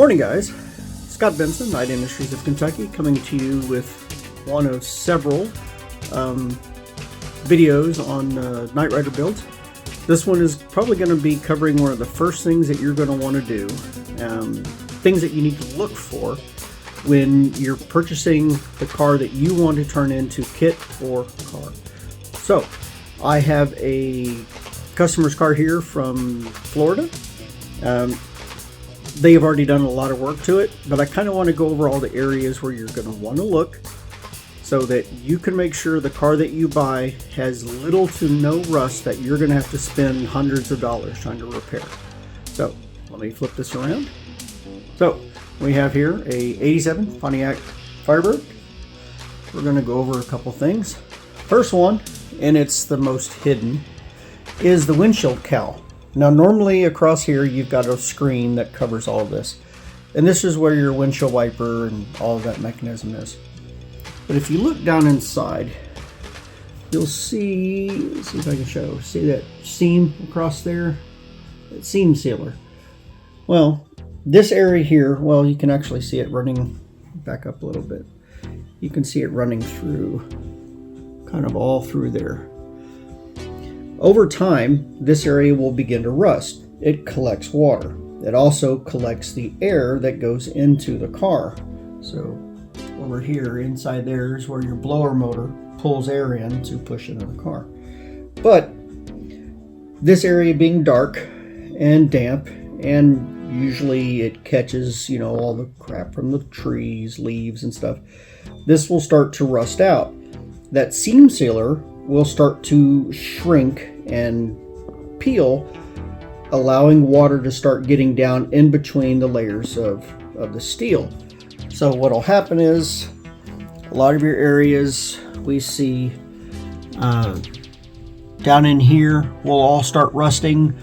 Morning, guys. Scott Benson, Knight Industries of Kentucky, coming to you with one of several videos on Knight Rider builds. This one is probably going to be covering one of the first things that you're going to want to do, things that you need to look for when you're purchasing the car that you want to turn into KITT or KARR. So, I have a customer's car here from Florida. They have already done a lot of work to it, but I kind of want to go over all the areas where you're going to want to look so that you can make sure the car that you buy has little to no rust that you're going to have to spend hundreds of dollars trying to repair. So let me flip this around. So we have here a 87 Pontiac Firebird. We're going to go over a couple things. First one, and it's the most hidden, is the windshield cowl. Now normally across here you've got a screen that covers all of this, and this is where your windshield wiper and all of that mechanism is. But if you look down inside, you'll see, let's see if I can show, see that seam across there? That seam sealer. Well, this area here, well, you can actually see it running, back up a little bit. You can see it running through, kind of all through there. Over time, this area will begin to rust. It collects water. It also collects the air that goes into the car. So over here, inside there is where your blower motor pulls air in to push into the car. But this area being dark and damp, and usually it catches, you know, all the crap from the trees, leaves and stuff, this will start to rust out. That seam sealer will start to shrink and peel, allowing water to start getting down in between the layers of the steel. So what will happen is a lot of your areas we see down in here will all start rusting.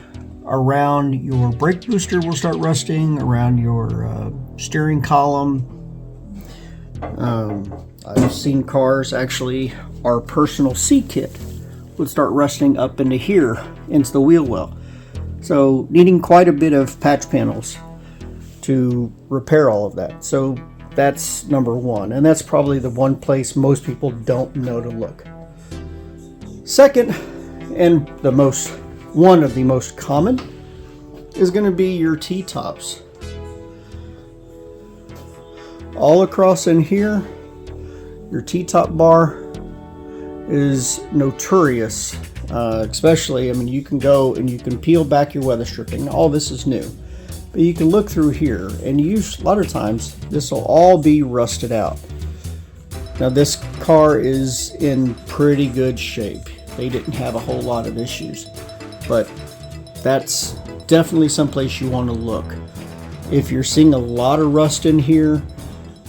Around your brake booster will start rusting, around your steering column. I've seen cars, actually our personal C kit would start rusting up into here, into the wheel well. So needing quite a bit of patch panels to repair all of that. So that's number one, and that's probably the one place most people don't know to look. Second, and one of the most common, is going to be your T-tops. All across in here, your T-top bar is notorious, especially, I mean, you can go and you can peel back your weather stripping. All this is new, but you can look through here, and a lot of times this will all be rusted out. Now this car is in pretty good shape. They didn't have a whole lot of issues, but that's definitely someplace you want to look. If you're seeing a lot of rust in here,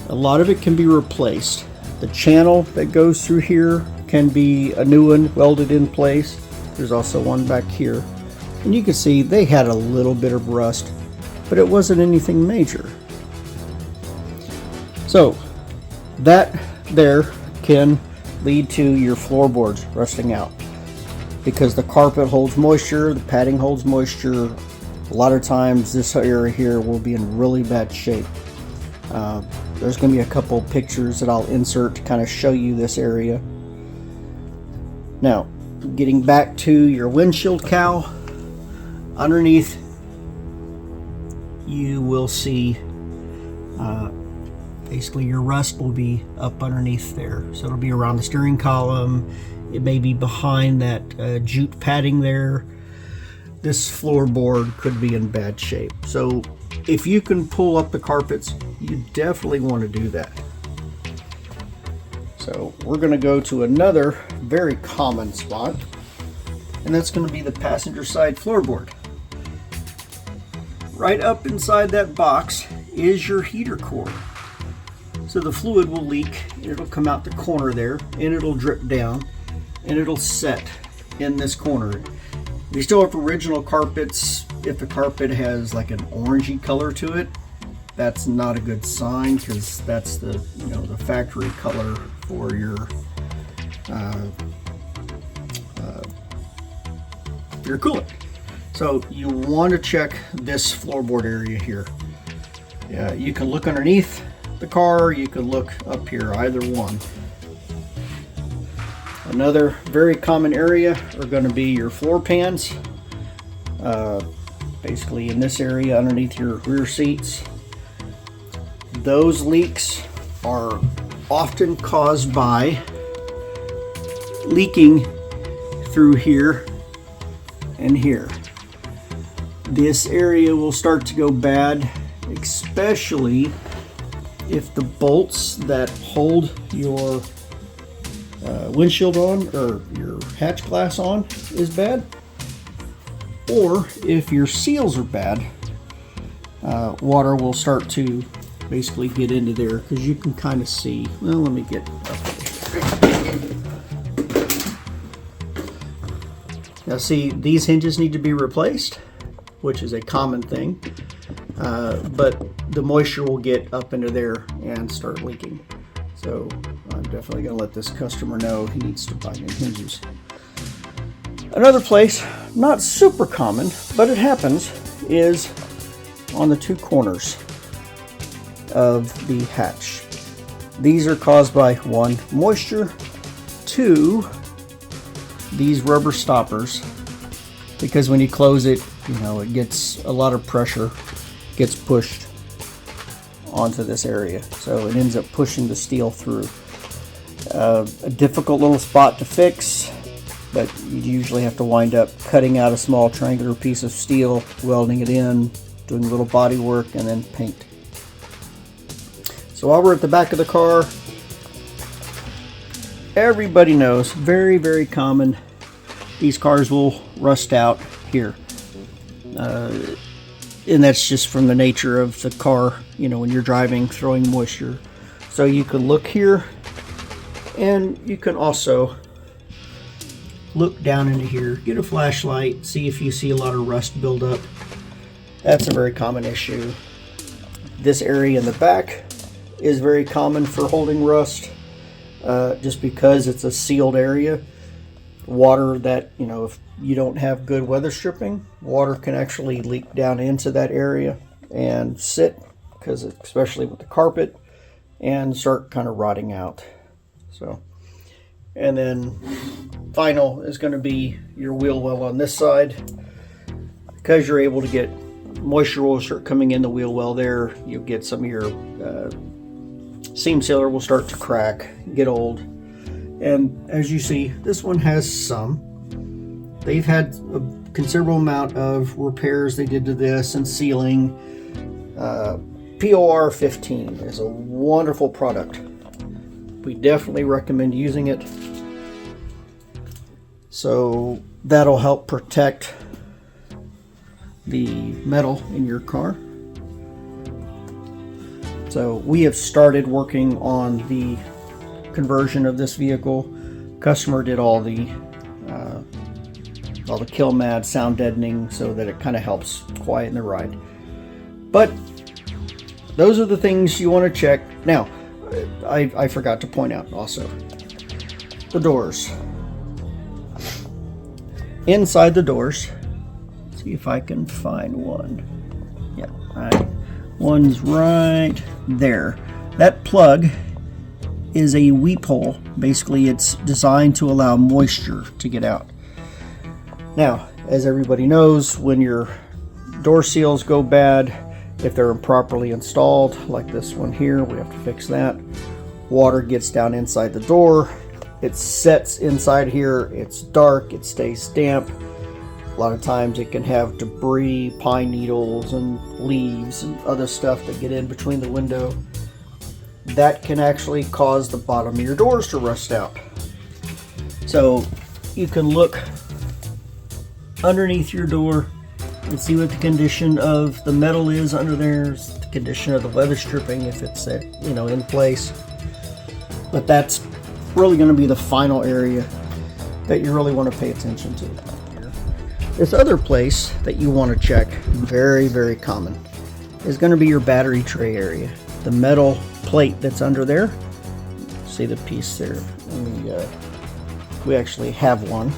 a lot of it can be replaced. The channel that goes through here can be a new one welded in place. There's also one back here, and you can see they had a little bit of rust, but it wasn't anything major. So that there can lead to your floorboards rusting out because the carpet holds moisture, the padding holds moisture. A lot of times this area here will be in really bad shape. There's going to be a couple pictures that I'll insert to kind of show you this area. Now, getting back to your windshield cowl, underneath you will see basically your rust will be up underneath there. So it'll be around the steering column. It may be behind that jute padding there. This floorboard could be in bad shape. So if you can pull up the carpets, you definitely want to do that. So we're going to go to another very common spot, and that's going to be the passenger side floorboard. Right up inside that box is your heater core. So the fluid will leak, it'll come out the corner there, and it'll drip down, and it'll set in this corner. We still have original carpets. If the carpet has like an orangey color to it, that's not a good sign, because that's the the factory color for your coolant. So you want to check this floorboard area here. You can look underneath the car, you can look up here, either one. Another very common area are going to be your floor pans. Basically in this area underneath your rear seats. Those leaks are often caused by leaking through here and here. This area will start to go bad, especially if the bolts that hold your windshield on or your hatch glass on is bad, or if your seals are bad. Water will start to basically get into there, because you can kind of see. Well, let me get up here. Now see, these hinges need to be replaced, which is a common thing, but the moisture will get up into there and start leaking. So I'm definitely going to let this customer know he needs to buy new hinges. Another place, not super common, but it happens, is on the two corners of the hatch. These are caused by, one, moisture, two, these rubber stoppers, because when you close it, you know, it gets a lot of pressure, gets pushed onto this area, so it ends up pushing the steel through. A difficult little spot to fix, but you usually have to wind up cutting out a small triangular piece of steel, welding it in, doing a little body work, and then paint. So while we're at the back of the car, everybody knows, very, very common, these cars will rust out here. And that's just from the nature of the car, you know, when you're driving, throwing moisture. So you can look here, and you can also look down into here, get a flashlight, see if you see a lot of rust buildup. That's a very common issue. This area in the back is very common for holding rust, just because it's a sealed area. Water that, you know, if you don't have good weather stripping, water can actually leak down into that area and sit, because especially with the carpet, and start kind of rotting out. So, and then final is going to be your wheel well on this side. Because you're able to get moisture will start coming in the wheel well there, you'll get some of your seam sealer will start to crack, get old. And as you see, this one has some. They've had a considerable amount of repairs they did to this and sealing. POR 15 is a wonderful product. We definitely recommend using it. So that'll help protect the metal in your car. So we have started working on the conversion of this vehicle. Customer did all the kill mad sound deadening, so that it kind of helps quieten the ride. But those are the things you want to check. Now, I forgot to point out also the doors. Inside the doors, see if I can find one. Yeah, one's right there. That plug is a weep hole. Basically, it's designed to allow moisture to get out. Now, as everybody knows, when your door seals go bad, if they're improperly installed, like this one here, we have to fix that. Water gets down inside the door. It sets inside here. It's dark. It stays damp. A lot of times it can have debris, pine needles, and leaves and other stuff that get in between the window. That can actually cause the bottom of your doors to rust out. So you can look underneath your door and see what the condition of the metal is under there, the condition of the weather stripping, if it's in place. But that's really going to be the final area that you really want to pay attention to. This other place that you want to check, very, very common, is going to be your battery tray area. The metal plate that's under there. See the piece there? We actually have one.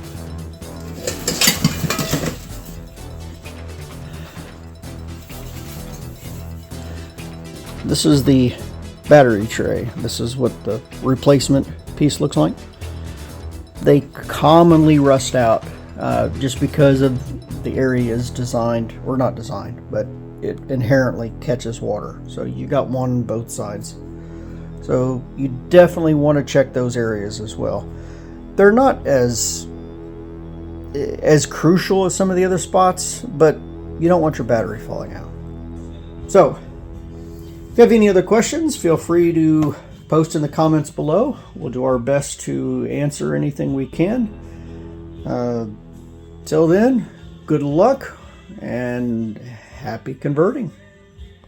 this is the battery tray. This is what the replacement piece looks like. They commonly rust out just because of the area is designed, or not designed, but it inherently catches water. So you got one on both sides. So you definitely want to check those areas as well. They're not as crucial as some of the other spots, but you don't want your battery falling out. So if you have any other questions, feel free to post in the comments below. We'll do our best to answer anything we can. Till then, good luck and happy converting.